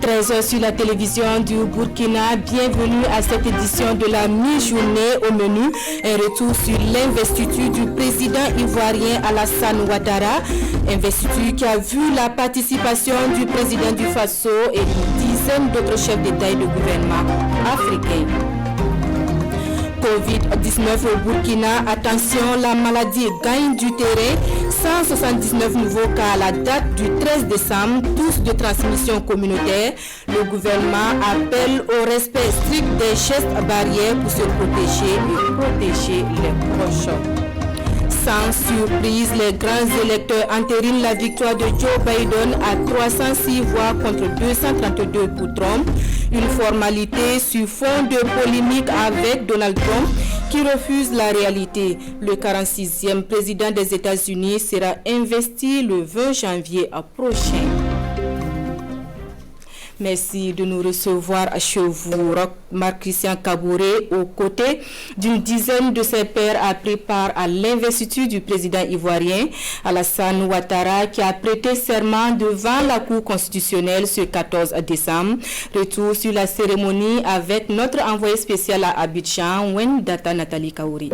13h sur la télévision du Burkina. Bienvenue à cette édition de la mi-journée. Au menu, un retour sur l'investiture du président ivoirien Alassane Ouattara. Investiture qui a vu la participation du président du Faso et une dizaine d'autres chefs d'État et de gouvernement africains. Covid-19 au Burkina, attention, la maladie gagne du terrain. 179 nouveaux cas à la date du 13 décembre, tous de transmission communautaire. Le gouvernement appelle au respect strict des gestes barrières pour se protéger et protéger les proches. Sans surprise, les grands électeurs entérinent la victoire de Joe Biden à 306 voix contre 232 pour Trump. Une formalité sur fond de polémique avec Donald Trump qui refuse la réalité. Le 46e président des États-Unis sera investi le 20 janvier prochain. Merci de nous recevoir chez vous. Marc-Christian Kaboré, aux côtés d'une dizaine de ses pairs, a pris part à l'investiture du président ivoirien Alassane Ouattara, qui a prêté serment devant la Cour constitutionnelle ce 14 décembre. Retour sur la cérémonie avec notre envoyé spécial à Abidjan, Wendata Nathalie Kaouri.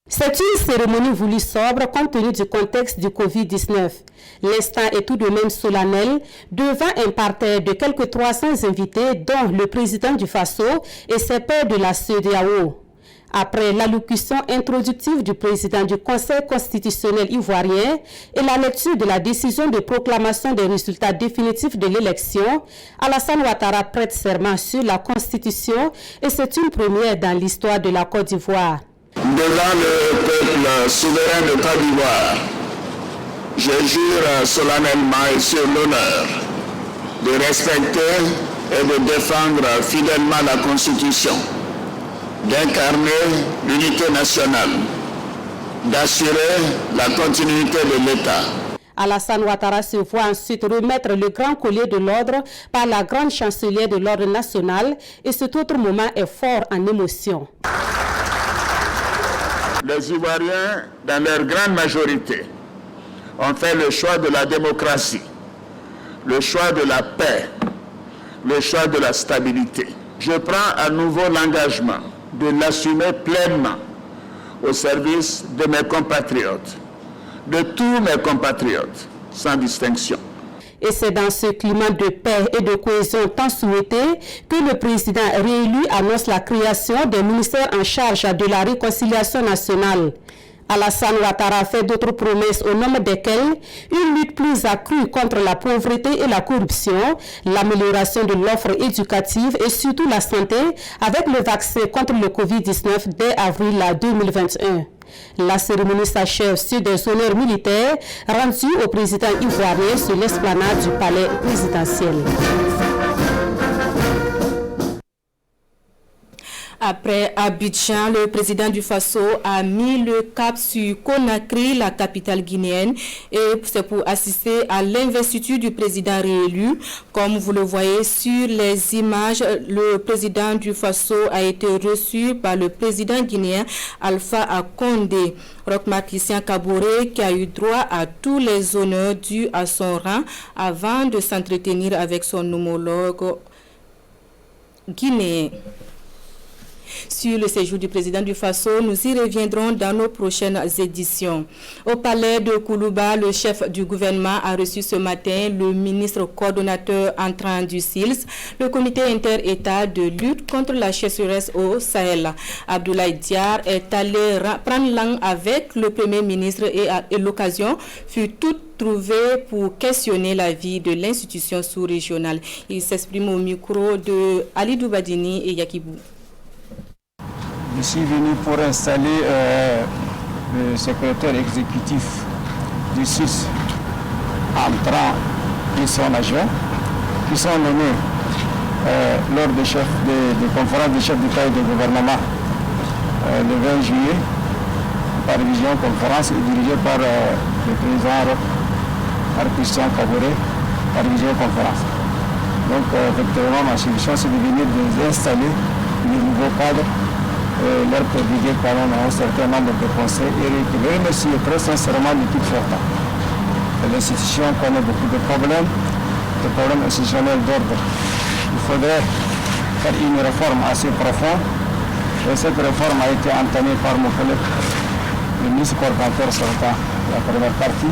C'est une cérémonie voulue sobre compte tenu du contexte du Covid-19. L'instant est tout de même solennel devant un parterre de quelques 300 invités, dont le président du Faso et ses pairs de la CEDEAO. Après l'allocution introductive du président du Conseil constitutionnel ivoirien et la lecture de la décision de proclamation des résultats définitifs de l'élection, Alassane Ouattara prête serment sur la Constitution et c'est une première dans l'histoire de la Côte d'Ivoire. Devant le peuple souverain de Côte d'Ivoire, je jure solennellement et sur l'honneur de respecter et de défendre fidèlement la Constitution, d'incarner l'unité nationale, d'assurer la continuité de l'État. Alassane Ouattara se voit ensuite remettre le grand collier de l'ordre par la grande chancelière de l'ordre national et cet autre moment est fort en émotion. Les Ivoiriens, dans leur grande majorité, ont fait le choix de la démocratie, le choix de la paix, le choix de la stabilité. Je prends à nouveau l'engagement de l'assumer pleinement au service de mes compatriotes, de tous mes compatriotes, sans distinction. Et c'est dans ce climat de paix et de cohésion tant souhaité que le président réélu annonce la création des ministères en charge de la réconciliation nationale. Alassane Ouattara fait d'autres promesses au nombre desquelles une lutte plus accrue contre la pauvreté et la corruption, l'amélioration de l'offre éducative et surtout la santé avec le vaccin contre le Covid-19 dès avril 2021. La cérémonie s'achève sur des honneurs militaires rendus au président ivoirien sur l'esplanade du palais présidentiel. Après Abidjan, le président du Faso a mis le cap sur Conakry, la capitale guinéenne, et c'est pour assister à l'investiture du président réélu. Comme vous le voyez sur les images, le président du Faso a été reçu par le président guinéen Alpha Condé. Marc-Christian Kaboré, qui a eu droit à tous les honneurs dus à son rang avant de s'entretenir avec son homologue guinéen. Sur le séjour du président du Faso, nous y reviendrons dans nos prochaines éditions. Au palais de Koulouba, le chef du gouvernement a reçu ce matin le ministre coordonnateur entrant du SILS, le comité inter-État de lutte contre la sécheresse au Sahel. Abdoulaye Diar est allé prendre langue avec le premier ministre et l'occasion fut toute trouvée pour questionner la vie de l'institution sous-régionale. Il s'exprime au micro de Ali Doubadini et Yakibou. Je suis venu pour installer le secrétaire exécutif du SIS entrant et son adjoint, qui sont nommés lors des conférences des chefs d'État et de gouvernement le 20 juillet par visioconférence et dirigée par le président Marc-Christian Kaboré par visioconférence. Donc effectivement ma solution c'est de venir installer les nouveaux cadres, leur prodiguer quand même un certain nombre de conseils et je remercie très sincèrement de toute forte. L'institution connaît beaucoup de problèmes des problèmes institutionnels d'ordre. Il faudrait faire une réforme assez profonde. Et cette réforme a été entamée par mon collègue, le ministre coordinateur sortant, la première partie.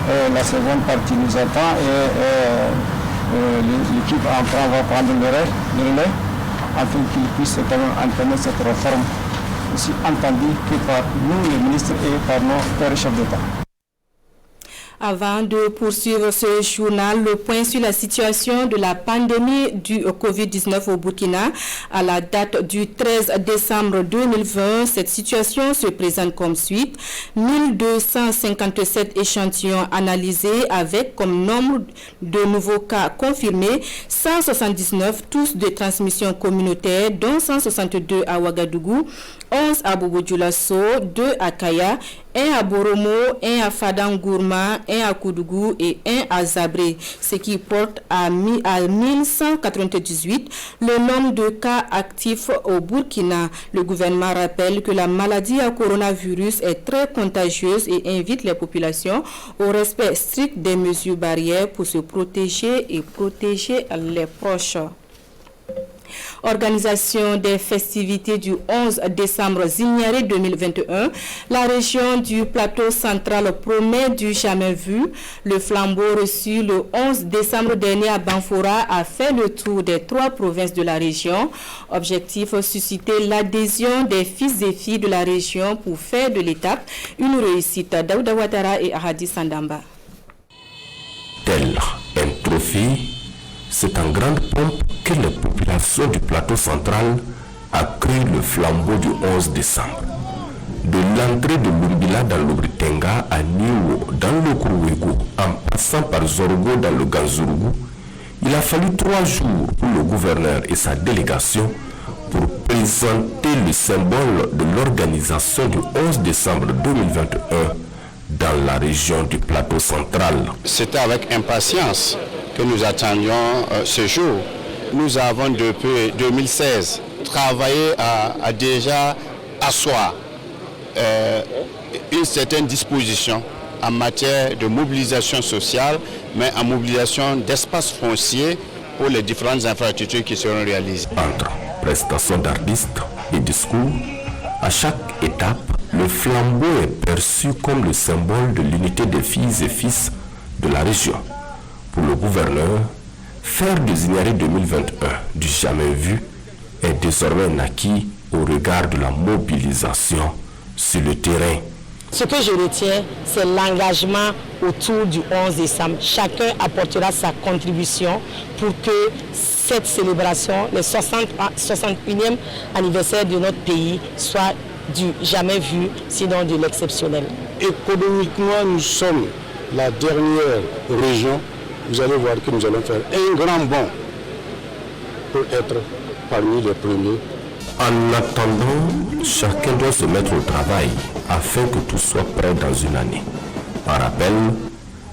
Et la seconde partie nous attend et l'équipe entrant va prendre le relais afin qu'il puisse entamer cette réforme aussi entendue que par nous, les ministres, et par nos pères chefs d'État. Avant de poursuivre ce journal, le point sur la situation de la pandémie du Covid-19 au Burkina. À la date du 13 décembre 2020, cette situation se présente comme suit. 1257 échantillons analysés avec comme nombre de nouveaux cas confirmés, 179 tous de transmission communautaire, dont 162 à Ouagadougou, 11 à Bobo-Dioulasso, 2 à Kaya, 1 à Boromo, 1 à Fadangourma, 1 à Koudougou et 1 à Zabré, ce qui porte à 1198 le nombre de cas actifs au Burkina. Le gouvernement rappelle que la maladie à coronavirus est très contagieuse et invite les populations au respect strict des mesures barrières pour se protéger et protéger les proches. Organisation des festivités du 11 décembre Zignaré 2021, la région du plateau central promet du jamais vu. Le flambeau reçu le 11 décembre dernier à Banfora a fait le tour des 3 provinces de la région. Objectif, susciter l'adhésion des fils et filles de la région pour faire de l'étape une réussite. Daouda Ouattara et Ahadi Sandamba. Tel un trophée, c'est en grande pompe que les populations du plateau central accueillent le flambeau du 11 décembre. De l'entrée de Lumbila dans le Britenga à Niwo dans le Kourouégou, en passant par Zorgo dans le Ganzourou, il a fallu 3 jours pour le gouverneur et sa délégation pour présenter le symbole de l'organisation du 11 décembre 2021 dans la région du plateau central. C'était avec impatience que nous attendions ce jour. Nous avons depuis 2016 travaillé à déjà asseoir une certaine disposition en matière de mobilisation sociale, mais en mobilisation d'espaces fonciers pour les différentes infrastructures qui seront réalisées. Entre prestations d'artistes et discours, à chaque étape, le flambeau est perçu comme le symbole de l'unité des filles et fils de la région. Pour le gouverneur, faire de Zignaré 2021 du jamais vu est désormais un acquis au regard de la mobilisation sur le terrain. Ce que je retiens, c'est l'engagement autour du 11 décembre. Chacun apportera sa contribution pour que cette célébration, le 61e anniversaire de notre pays, soit du jamais vu, sinon de l'exceptionnel. Économiquement, nous sommes la dernière région. Vous allez voir que nous allons faire un grand bond pour être parmi les premiers. En attendant, chacun doit se mettre au travail afin que tout soit prêt dans une année. Par rappel,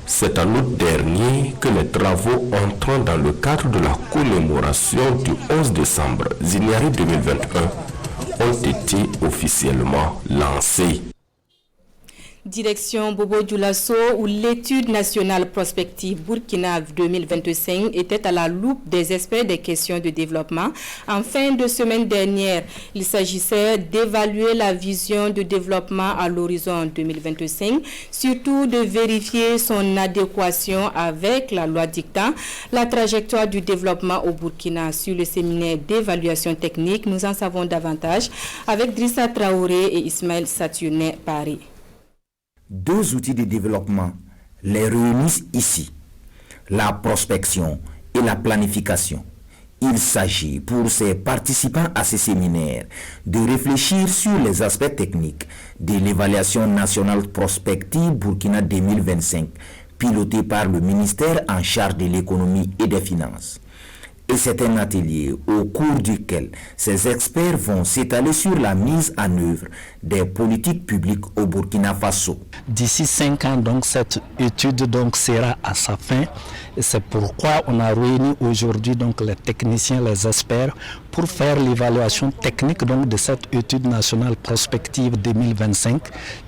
c'est en août dernier que les travaux entrant dans le cadre de la commémoration du 11 décembre Zignaré 2021 ont été officiellement lancés. Direction Bobo-Dioulasso, où l'étude nationale prospective Burkina 2025 était à la loupe des experts des questions de développement. En fin de semaine dernière, il s'agissait d'évaluer la vision de développement à l'horizon 2025, surtout de vérifier son adéquation avec la loi dictant la trajectoire du développement au Burkina. Sur le séminaire d'évaluation technique, nous en savons davantage avec Drissa Traoré et Ismaël Saturné Paris. 2 outils de développement les réunissent ici, la prospection et la planification. Il s'agit pour ces participants à ce séminaire de réfléchir sur les aspects techniques de l'évaluation nationale prospective Burkina 2025, pilotée par le ministère en charge de l'économie et des finances. Et c'est un atelier au cours duquel ces experts vont s'étaler sur la mise en œuvre des politiques publiques au Burkina Faso. D'ici 5 ans, donc, cette étude sera à sa fin. Et c'est pourquoi on a réuni aujourd'hui les techniciens, les experts, pour faire l'évaluation technique de cette étude nationale prospective 2025,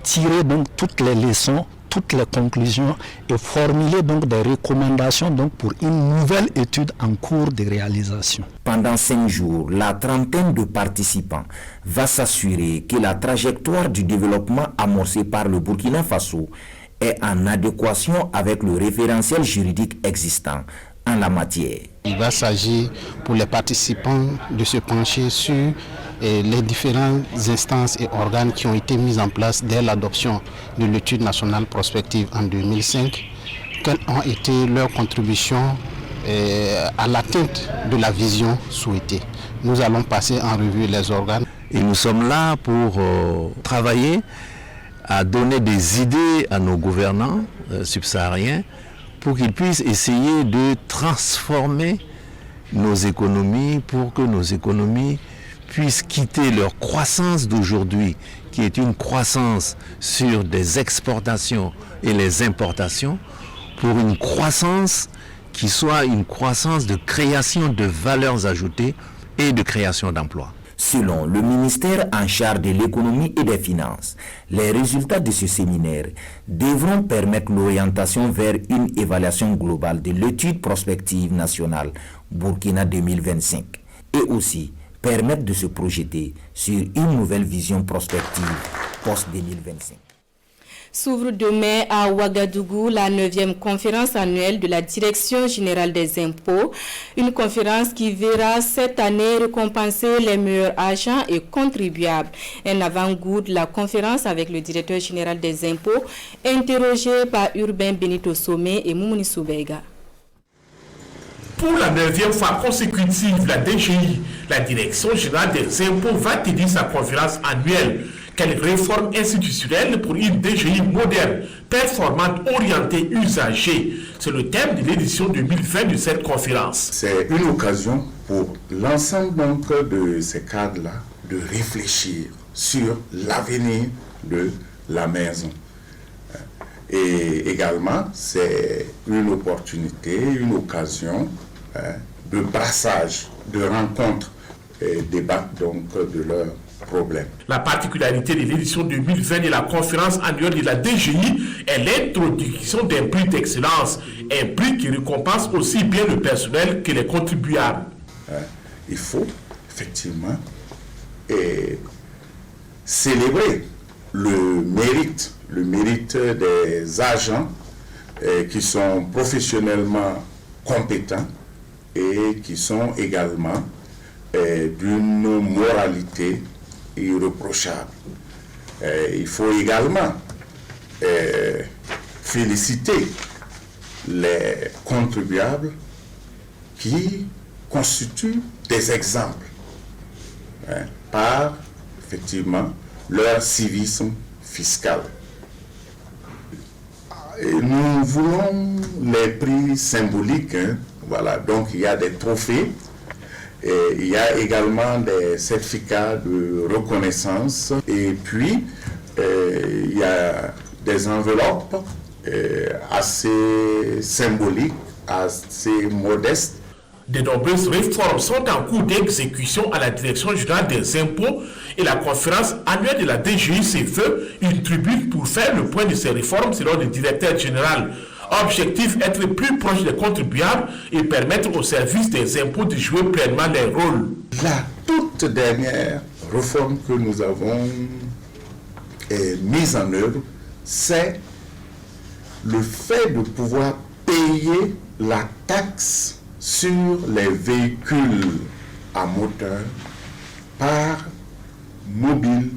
tirer toutes les leçons, toutes les conclusions et formuler donc des recommandations donc pour une nouvelle étude en cours de réalisation. Pendant 5 jours, la trentaine de participants va s'assurer que la trajectoire du développement amorcée par le Burkina Faso est en adéquation avec le référentiel juridique existant en la matière. Il va s'agir pour les participants de se pencher sur les différentes instances et organes qui ont été mis en place dès l'adoption de l'étude nationale prospective en 2005. Quelles ont été leurs contributions à l'atteinte de la vision souhaitée. Nous allons passer en revue les organes. Et nous sommes là pour travailler à donner des idées à nos gouvernants subsahariens pour qu'ils puissent essayer de transformer nos économies, pour que nos économies puissent quitter leur croissance d'aujourd'hui, qui est une croissance sur des exportations et les importations, pour une croissance qui soit une croissance de création de valeurs ajoutées et de création d'emplois. Selon le ministère en charge de l'économie et des finances, les résultats de ce séminaire devront permettre l'orientation vers une évaluation globale de l'étude prospective nationale Burkina 2025 et aussi permettre de se projeter sur une nouvelle vision prospective post-2025. S'ouvre demain à Ouagadougou la 9e conférence annuelle de la Direction générale des impôts. Une conférence qui verra cette année récompenser les meilleurs agents et contribuables. Un avant-goût de la conférence avec le directeur général des impôts, interrogé par Urbain Benito Somé et Moumouni Soubega. Pour la 9e fois consécutive, la DGI, la Direction générale des impôts, va tenir sa conférence annuelle. Quelle réforme institutionnelle pour une DGI moderne, performante, orientée, usagée? C'est le thème de l'édition 2020 de cette conférence. C'est une occasion pour l'ensemble donc de ces cadres-là de réfléchir sur l'avenir de la maison. Et également, c'est une opportunité, une occasion de brassage, de rencontre et débat donc de leurs problèmes. La particularité de l'édition 2020 de la conférence annuelle de la DGI est l'introduction d'un prix d'excellence, un prix qui récompense aussi bien le personnel que les contribuables. Il faut effectivement célébrer le mérite des agents qui sont professionnellement compétents et qui sont également d'une moralité irréprochable. Il faut également féliciter les contribuables qui constituent des exemples par effectivement leur civisme fiscal. Et nous voulons les prix symboliques, voilà, donc il y a des trophées. Et il y a également des certificats de reconnaissance et puis il y a des enveloppes assez symboliques, assez modestes. De nombreuses réformes sont en cours d'exécution à la Direction générale des impôts et la conférence annuelle de la DGI se veut une tribune pour faire le point de ces réformes selon le directeur général. Objectif, être plus proche des contribuables et permettre au service des impôts de jouer pleinement les rôles. La toute dernière réforme que nous avons mise en œuvre, c'est le fait de pouvoir payer la taxe sur les véhicules à moteur par mobile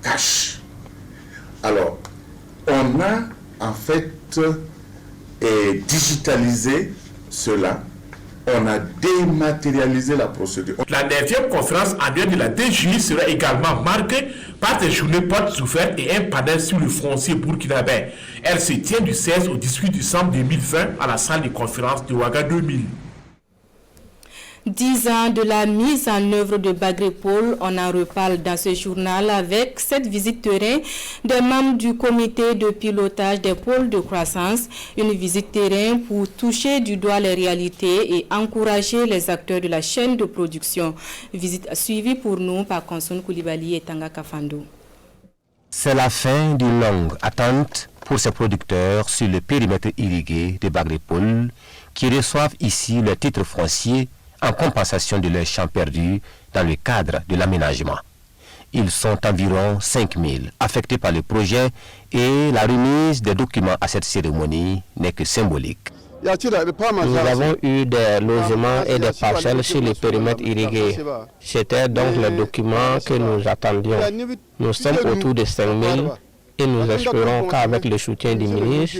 cash. Alors, on a en fait digitalisé cela, on a dématérialisé la procédure. La 9e conférence annuelle de la DGI sera également marquée par des journées portes ouvertes et un panel sur le foncier burkinabé. Elle se tient du 16 au 18 décembre 2020 à la salle de conférence de Ouaga 2000. 10 ans de la mise en œuvre de Bagrépol, on en reparle dans ce journal avec cette visite terrain des membres du comité de pilotage des pôles de croissance. Une visite terrain pour toucher du doigt les réalités et encourager les acteurs de la chaîne de production. Visite suivie pour nous par Konson Koulibaly et Tanga Kafando. C'est la fin d'une longue attente pour ces producteurs sur le périmètre irrigué de Bagré-Paul qui reçoivent ici le titre foncier en compensation de leurs champs perdus dans le cadre de l'aménagement. Ils sont environ 5000 affectés par le projet et la remise des documents à cette cérémonie n'est que symbolique. Nous avons eu des logements et des parcelles sur les périmètres irrigués. C'était donc le document que nous attendions. Nous sommes autour de 5000 et nous espérons qu'avec le soutien du ministre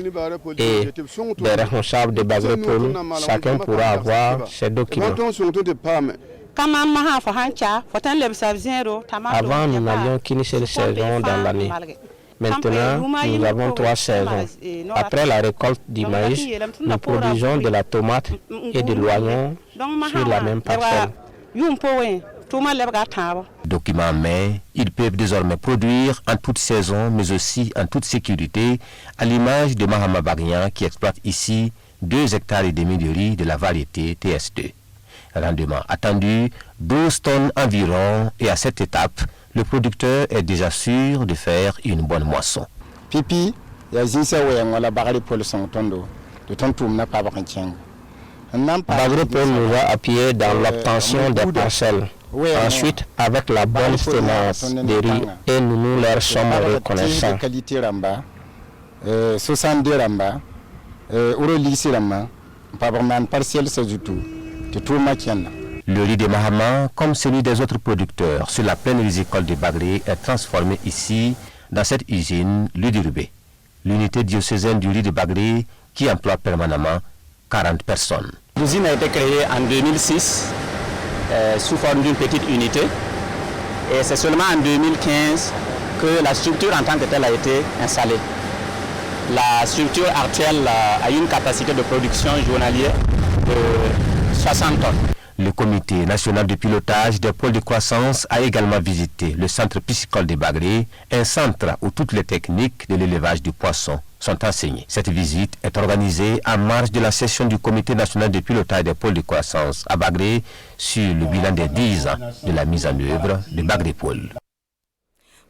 et des responsables de Bagré-Paul, chacun pourra avoir ces documents. Avant, nous n'avions qu'une seule saison dans l'année. Maintenant, nous avons 3 saisons. Après la récolte du maïs, nous produisons de la tomate et de l'oignon sur la même parcelle. Documents en main, ils peuvent désormais produire en toute saison, mais aussi en toute sécurité, à l'image de Mahama Bagnan qui exploite ici 2,5 hectares de riz de la variété TS2. Rendement attendu, 12 tonnes environ, et à cette étape, le producteur est déjà sûr de faire une bonne moisson. Bagré-Paul nous a appuyés dans l'obtention des parcelles. Ensuite, avec la bonne semence de riz, et nous leur sommes reconnaissants. Le riz de Mahama, comme celui des autres producteurs sur la plaine risicole de Bagré, est transformé ici, dans cette usine, l'UDIRUBE, l'unité diocésaine du riz de Bagré, qui emploie permanemment 40 personnes. L'usine a été créée en 2006 sous forme d'une petite unité, et c'est seulement en 2015 que la structure en tant que telle a été installée. La structure actuelle a une capacité de production journalière de 60 tonnes. Le comité national de pilotage des pôles de croissance a également visité le centre piscicole de Bagré, un centre où toutes les techniques de l'élevage du poisson sont enseignées. Cette visite est organisée en marge de la session du comité national de pilotage des pôles de croissance à Bagré sur le bilan des 10 ans de la mise en œuvre de Bagré-Pôle.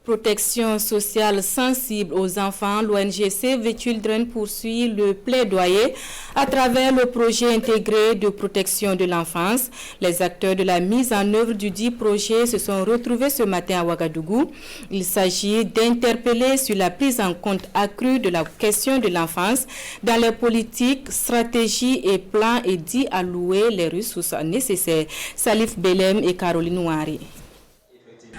Protection sociale sensible aux enfants, l'ONG Save the Children poursuit le plaidoyer à travers le projet intégré de protection de l'enfance. Les acteurs de la mise en œuvre du dit projet se sont retrouvés ce matin à Ouagadougou. Il s'agit d'interpeller sur la prise en compte accrue de la question de l'enfance dans les politiques, stratégies et plans et d'y allouer les ressources nécessaires. Salif Belem et Caroline Ouari.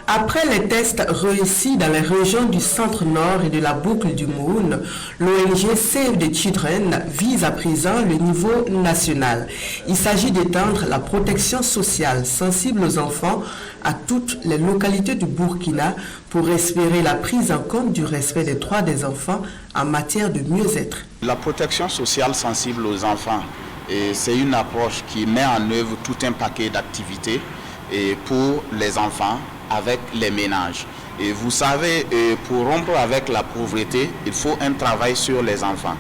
Après les tests réussis dans les régions du centre-nord et de la boucle du Moun, l'ONG Save the Children vise à présent le niveau national. Il s'agit d'étendre la protection sociale sensible aux enfants à toutes les localités du Burkina pour espérer la prise en compte du respect des droits des enfants en matière de mieux-être. La protection sociale sensible aux enfants, c'est une approche qui met en œuvre tout un paquet d'activités pour les enfants avec les ménages. Et vous savez, pour rompre avec la pauvreté, il faut un travail sur les enfants.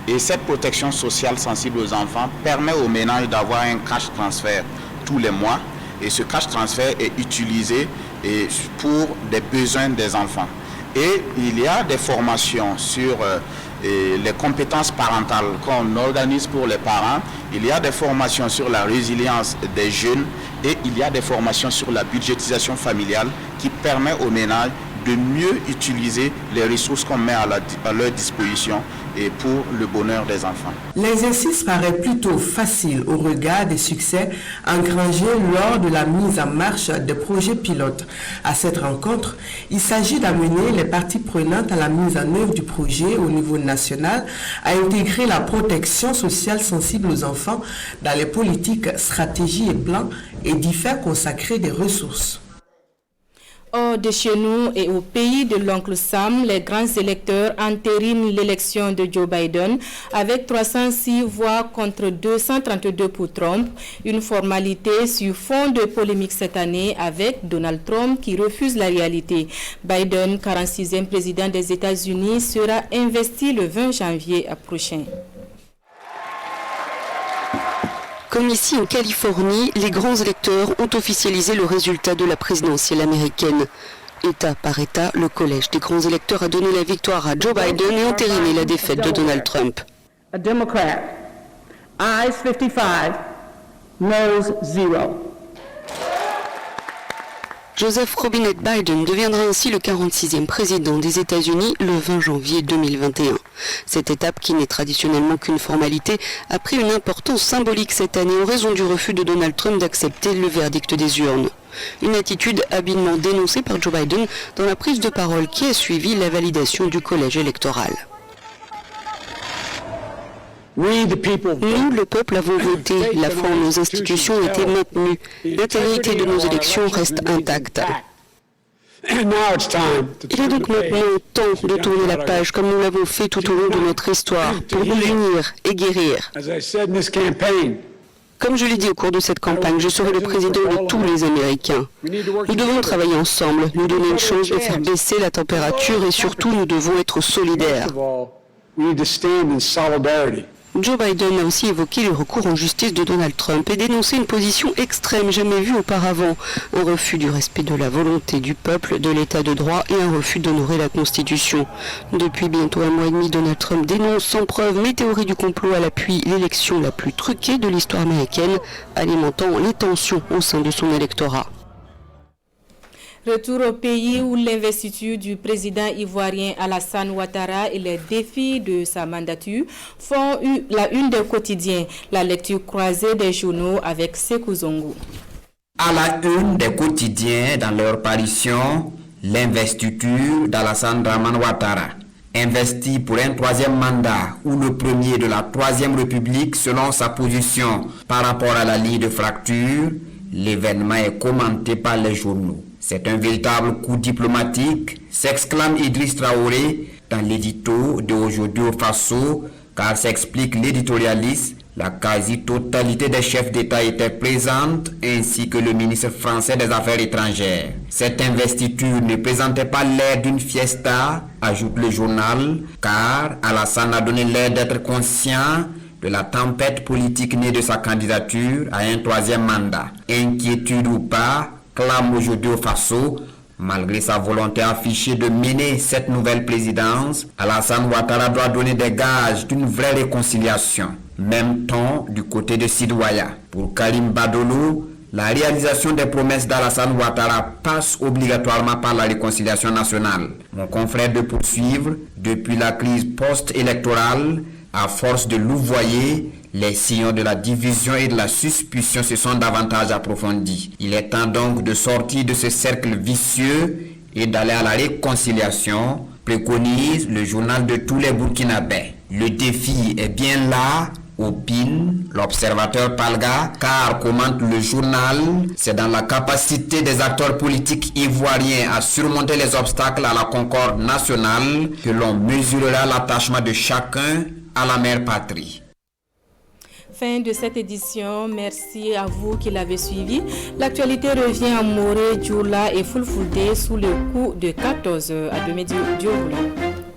Et cette protection sociale sensible aux enfants permet aux ménages d'avoir un cash transfert tous les mois. Et ce cash transfert est utilisé pour des besoins des enfants. Et il y a des formations sur les compétences parentales qu'on organise pour les parents. Il y a des formations sur la résilience des jeunes et il y a des formations sur la budgétisation familiale qui permet aux ménages de mieux utiliser les ressources qu'on met à leur disposition et pour le bonheur des enfants. L'exercice paraît plutôt facile au regard des succès engrangés lors de la mise en marche des projets pilotes. À cette rencontre, il s'agit d'amener les parties prenantes à la mise en œuvre du projet au niveau national à intégrer la protection sociale sensible aux enfants dans les politiques, stratégies et plans et d'y faire consacrer des ressources. Hors de chez nous et au pays de l'oncle Sam, les grands électeurs entérinent l'élection de Joe Biden avec 306 voix contre 232 pour Trump. Une formalité sur fond de polémique cette année avec Donald Trump qui refuse la réalité. Biden, 46e président des États-Unis, sera investi le 20 janvier prochain. Comme ici en Californie, les grands électeurs ont officialisé le résultat de la présidentielle américaine. État par État, le collège des grands électeurs a donné la victoire à Joe Biden et entériné la défaite de Donald Trump. A Democrat. Ayes 55, noes 0. Joseph Robinette Biden deviendra ainsi le 46e président des États-Unis le 20 janvier 2021. Cette étape, qui n'est traditionnellement qu'une formalité, a pris une importance symbolique cette année en raison du refus de Donald Trump d'accepter le verdict des urnes. Une attitude habilement dénoncée par Joe Biden dans la prise de parole qui a suivi la validation du collège électoral. Nous, le peuple, avons voté. La foi en nos institutions a été maintenue. L'intégrité de nos élections reste intacte. Il est donc maintenant temps de tourner la page comme nous l'avons fait tout au long de notre histoire pour nous unir et guérir. Comme je l'ai dit au cours de cette campagne, je serai le président de tous les Américains. Nous devons travailler ensemble, nous donner une chance de faire baisser la température et surtout nous devons être solidaires. Joe Biden a aussi évoqué le recours en justice de Donald Trump et dénoncé une position extrême jamais vue auparavant, un refus du respect de la volonté du peuple, de l'état de droit et un refus d'honorer la Constitution. Depuis bientôt un mois et demi, Donald Trump dénonce sans preuve les théories du complot à l'appui l'élection la plus truquée de l'histoire américaine, alimentant les tensions au sein de son électorat. Retour au pays où l'investiture du président ivoirien Alassane Ouattara et les défis de sa mandature font la une des quotidiens. La lecture croisée des journaux avec Sekou Zongo. À la une des quotidiens dans leur parution, l'investiture d'Alassane Dramane Ouattara. Investi pour un troisième mandat ou le premier de la Troisième République selon sa position par rapport à la ligne de fracture, l'événement est commenté par les journaux. C'est un véritable coup diplomatique, s'exclame Idriss Traoré dans l'édito de Aujourd'hui au Faso, car s'explique l'éditorialiste, la quasi-totalité des chefs d'État étaient présentes, ainsi que le ministre français des Affaires étrangères. Cette investiture ne présentait pas l'air d'une fiesta, ajoute le journal, car Alassane a donné l'air d'être conscient de la tempête politique née de sa candidature à un troisième mandat. Inquiétude ou pas, clame Aujourd'hui au Faso, malgré sa volonté affichée de mener cette nouvelle présidence, Alassane Ouattara doit donner des gages d'une vraie réconciliation. Même ton du côté de Sidouaya. Pour Karim Badolo, la réalisation des promesses d'Alassane Ouattara passe obligatoirement par la réconciliation nationale. Mon confrère de poursuivre, depuis la crise post-électorale, à force de louvoyer, les sillons de la division et de la suspicion se sont davantage approfondis. Il est temps donc de sortir de ce cercle vicieux et d'aller à la réconciliation, préconise le journal de tous les Burkinabés. Le défi est bien là, opine l'observateur Palga, car, commente le journal, c'est dans la capacité des acteurs politiques ivoiriens à surmonter les obstacles à la concorde nationale que l'on mesurera l'attachement de chacun à la mère patrie. Fin de cette édition, merci à vous qui l'avez suivi. L'actualité revient à Moré, Djoula et Fulfulde sous le coup de 14h. À demain, Dieu voulant.